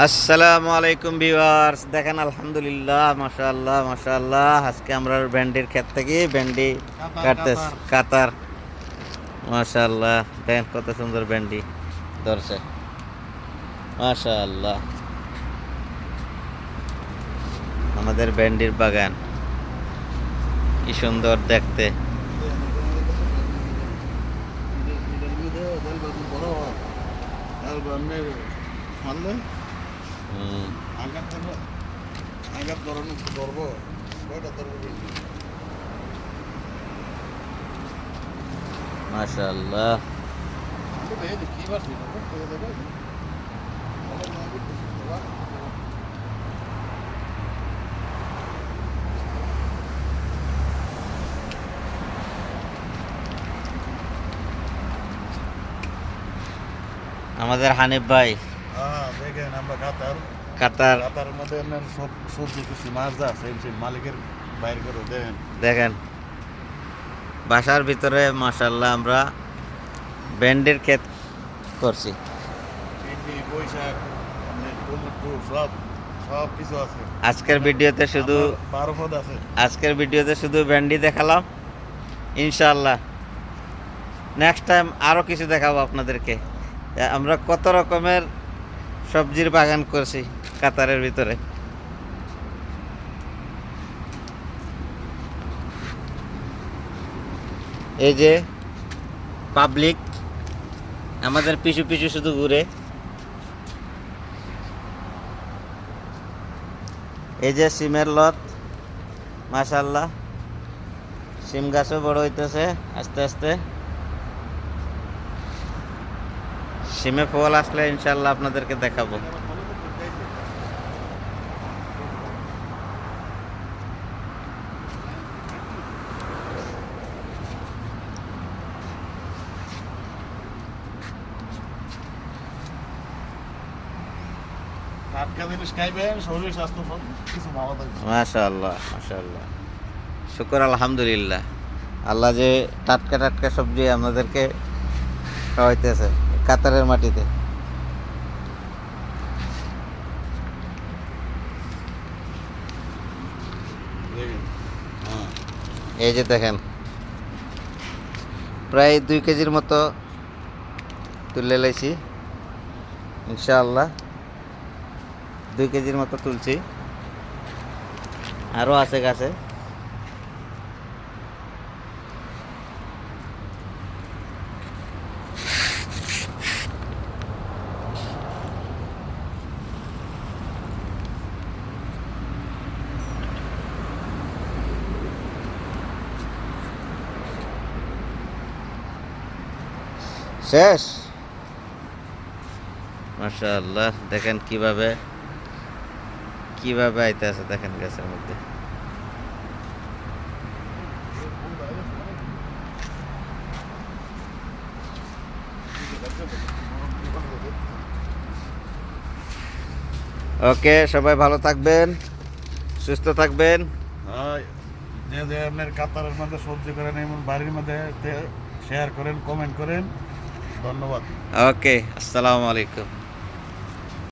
আসসালামু আলাইকুম ভিউয়ার্স, দেখেন আলহামদুলিল্লাহ, মাশাআল্লাহ মাশাআল্লাহ। আজকে আমরা ভেন্ডির ক্ষেত থেকে ভেন্ডি কাটতেছি, কাতার। মাশাআল্লাহ, দেখেন কত সুন্দর ভেন্ডি ধরছে, মাশাআল্লাহ। আমাদের ভেন্ডির বাগান কি সুন্দর দেখতে। মাশাআল্লাহ, আমাদের হানিফ ভাই দেখেন আমরা কাতার কাতারের মধ্যে সব সবজি কিছু মাছ যা সেই মালিকের বাইর করে দেখেন। দেখেন বাসার ভিতরে মাশাআল্লাহ আমরা ভেন্ডির ক্ষেত করছি। ভেন্ডি, পুঁইশাক, টমেটো সব সব কিছু আছে। আজকের ভিডিওতে শুধু 12 পদ আছে। আজকের ভিডিওতে শুধু ভেন্ডি দেখালাম। ইনশাআল্লাহ নেক্সট টাইম আরও কিছু দেখাবো আপনাদেরকে। আমরা কত রকমের সবজির বাগান করছি কাতারের ভিতরে। এই যে পাবলিক আমাদের পিছু পিছু শুধু ঘুরে। এই যে সিমের লত, মাশাআল্লাহ, সিম গাছও বড় হইতেছে আস্তে আস্তে। সিমে ফল আসলে ইনশাআল্লাহ আপনাদেরকে দেখাবো। টাটকা জিনিস খাইবেন, শরীর স্বাস্থ্য সব কিছু ভালো থাকবে। মাশাআল্লাহ মাশাআল্লাহ, শুকর আলহামদুলিল্লাহ। আল্লাহ যে টাটকা টাটকা সবজি আমাদেরকে খাওয়াইতেছে কাতারের মাটিতে। এই যে দেখেন প্রায় 2 কেজির মতো তুলে লাইছি ইনশাআল্লাহ। 2 কেজির মতো তুলছি, আরও আছে গাছে। শেষ, মাশাআল্লাহ। দেখেন কিভাবে কিভাবে আইতে আছে, দেখেন গাছের মধ্যে। ওকে, সবাই ভালো থাকবেন, সুস্থ থাকবেন। যে আপনার কাতারের মধ্যে সবজি করেন, এমন বাড়ির মধ্যে শেয়ার করেন, কমেন্ট করেন। ধন্যবাদ। ওকে, আসসালামু আলাইকুম।